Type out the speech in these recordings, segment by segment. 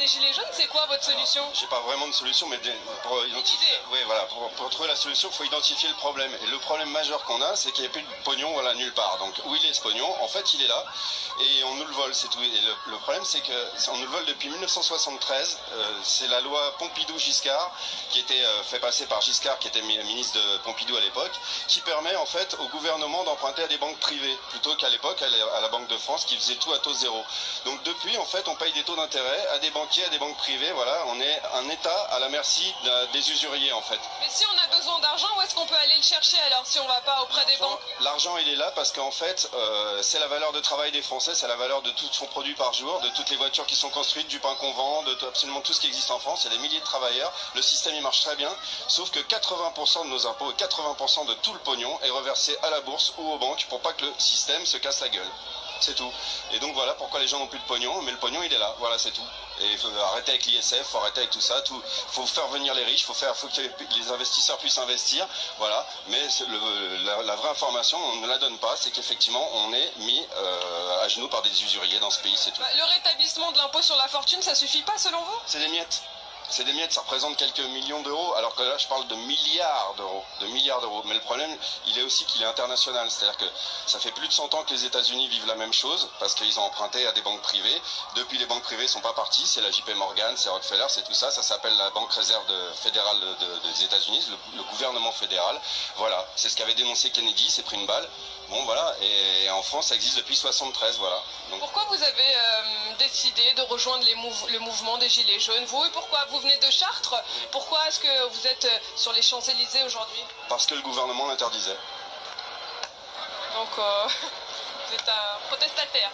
des Gilets jaunes, c'est quoi votre solution? J'ai pas vraiment de solution, mais pour identifier, oui, voilà, pour trouver la solution, il faut identifier le problème. Et le problème majeur qu'on a, c'est qu'il n'y a plus de pognon, voilà, nulle part. Donc où il est ce pognon? En fait, il est là et on nous le vole, c'est tout. Et le problème, c'est qu'on nous le vole depuis 1973. C'est la loi Pompidou-Giscard qui était fait passer par Giscard, qui était ministre de Pompidou à l'époque, qui permet en fait au gouvernement d'emprunter à des banques privées plutôt qu'à l'époque à la Banque de France qui faisait tout à taux zéro. Donc depuis, en fait, on paye des taux d'intérêt à des banquiers, à des banques privées. Voilà, on est un État à la merci des usuriers en fait. Mais si on a besoin d'argent, où est-ce qu'on peut aller le chercher alors si on va pas auprès des banques? L'argent, il est là parce qu'en fait, c'est la valeur de travail des Français, c'est la valeur de tout ce qu'on produit par jour, de toutes les voitures qui sont construites, du pain qu'on vend, de absolument tout ce qui existe en France. Il y a des milliers de travailleurs. Le système, il marche très bien, sauf que 80% de nos impôts et 80% de tout le pognon est reversé à la bourse ou aux banques pour pas que le système se casse la gueule. C'est tout. Et donc voilà pourquoi les gens n'ont plus de pognon, mais le pognon il est là, voilà c'est tout. Et il faut arrêter avec l'ISF, il faut arrêter avec tout ça, il faut faire venir les riches, il faut que les investisseurs puissent investir, voilà. Mais la vraie information, on ne la donne pas, c'est qu'effectivement on est mis à genoux par des usuriers dans ce pays, c'est tout. Le rétablissement de l'impôt sur la fortune, ça suffit pas selon vous? C'est des miettes. C'est des miettes, ça représente quelques millions d'euros, alors que là je parle de milliards d'euros, Mais le problème, il est aussi qu'il est international, c'est-à-dire que ça fait plus de 100 ans que les États-Unis vivent la même chose, parce qu'ils ont emprunté à des banques privées. Depuis, les banques privées sont pas parties, c'est la JP Morgan, c'est Rockefeller, c'est tout ça. Ça s'appelle la Banque Réserve fédérale des États-Unis, le gouvernement fédéral. Voilà, c'est ce qu'avait dénoncé Kennedy, s'est pris une balle. Bon voilà, et en France ça existe depuis 73, voilà. Donc, pourquoi vous avez décidé de rejoindre le mouvement des Gilets jaunes, vous, et pourquoi vous venez de Chartres? Pourquoi est-ce que vous êtes sur les Champs-Élysées aujourd'hui? Parce que le gouvernement l'interdisait. Donc vous êtes un protestataire?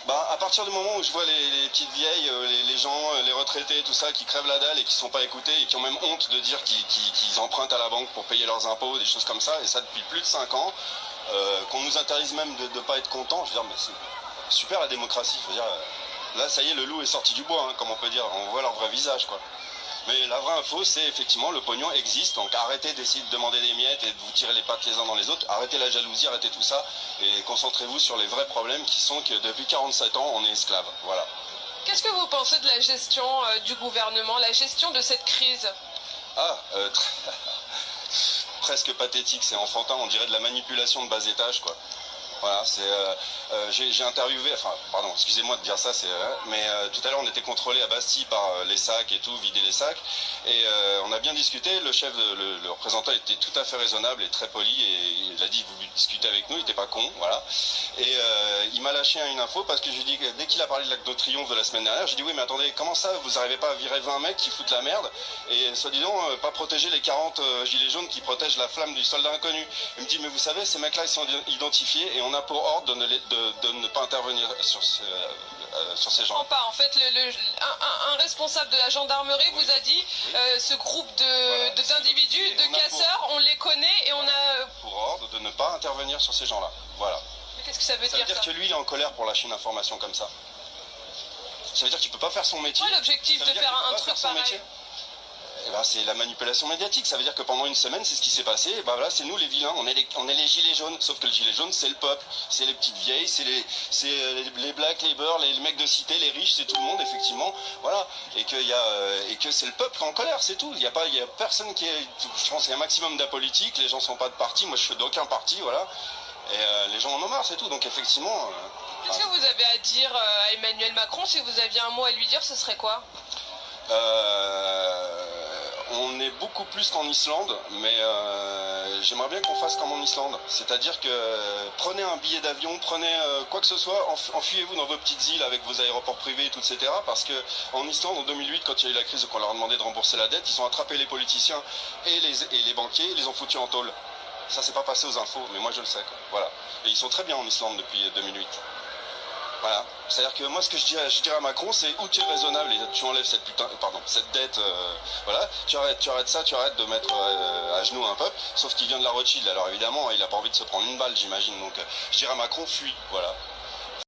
Bah, à partir du moment où je vois les petites vieilles, les gens, les retraités, tout ça, qui crèvent la dalle et qui ne sont pas écoutés et qui ont même honte de dire qu'ils empruntent à la banque pour payer leurs impôts, des choses comme ça, et ça depuis plus de 5 ans, qu'on nous interdise même de ne pas être content, je veux dire, mais c'est super la démocratie, je veux dire, là ça y est, le loup est sorti du bois, hein, comme on peut dire, on voit leur vrai visage, quoi. Mais la vraie info, c'est effectivement le pognon existe, donc arrêtez d'essayer de demander des miettes et de vous tirer les pattes les uns dans les autres, arrêtez la jalousie, arrêtez tout ça, et concentrez-vous sur les vrais problèmes qui sont que depuis 47 ans, on est esclave, voilà. Qu'est-ce que vous pensez de la gestion du gouvernement, la gestion de cette crise? Ah, presque pathétique, c'est enfantin, on dirait de la manipulation de bas étage, quoi. Voilà, j'ai interviewé, enfin, pardon, excusez-moi de dire ça, mais tout à l'heure on était contrôlé à Bastille par les sacs et tout, vider les sacs, et on a bien discuté. Le chef, le représentant était tout à fait raisonnable et très poli, et il a dit vous discutez avec nous, il n'était pas con, voilà. Et il m'a lâché une info parce que je lui dis dès qu'il a parlé de l'Arc de Triomphe de la semaine dernière, j'ai dit oui mais attendez, comment ça vous n'arrivez pas à virer 20 mecs qui foutent la merde et soi-disant pas protéger les 40 gilets jaunes qui protègent la flamme du soldat inconnu. Il me dit mais vous savez ces mecs là ils sont identifiés et on a pour ordre de ne pas intervenir sur ces gens. Pas. En fait, un responsable de la gendarmerie vous a dit ce groupe d'individus, de casseurs, on les connaît et on a pour ordre de ne pas intervenir sur ces gens-là. Voilà. Mais qu'est-ce que ça veut dire? Ça veut dire que lui, il est en colère pour lâcher une information comme ça. Ça veut dire qu'il peut pas faire son métier. Quoi l'objectif de faire un truc pareil? Eh ben, c'est la manipulation médiatique. Ça veut dire que pendant une semaine, c'est ce qui s'est passé. Et ben voilà, c'est nous les vilains. On est les gilets jaunes. Sauf que le gilet jaune, c'est le peuple, c'est les petites vieilles, c'est les blacks, les beurs, les mecs de cité, les riches, c'est tout le monde effectivement. Voilà. Et que c'est le peuple en colère, c'est tout. Il y a personne qui est. Je pense qu'il y a un maximum d'apolitiques. Les gens sont pas de parti. Moi, je suis d'aucun parti, voilà. Et les gens en ont marre, c'est tout. Donc effectivement. Qu'est-ce que vous avez à dire à Emmanuel Macron? Si vous aviez un mot à lui dire, ce serait quoi? On est beaucoup plus qu'en Islande, mais j'aimerais bien qu'on fasse comme en Islande. C'est-à-dire que prenez un billet d'avion, prenez quoi que ce soit, enfuyez-vous dans vos petites îles avec vos aéroports privés, etc. Parce qu'en Islande, en 2008, quand il y a eu la crise et qu'on leur a demandé de rembourser la dette, ils ont attrapé les politiciens et les banquiers, ils les ont foutus en tôle. Ça, c'est pas passé aux infos, mais moi je le sais, quoi. Voilà. Et ils sont très bien en Islande depuis 2008. Voilà. C'est-à-dire que moi, ce que je dirais à Macron, c'est où tu es raisonnable et tu enlèves cette dette, voilà, tu arrêtes ça, tu arrêtes de mettre à genoux un peuple, sauf qu'il vient de la Rothschild, alors évidemment, il a pas envie de se prendre une balle, j'imagine, donc je dirais à Macron, fuis, voilà.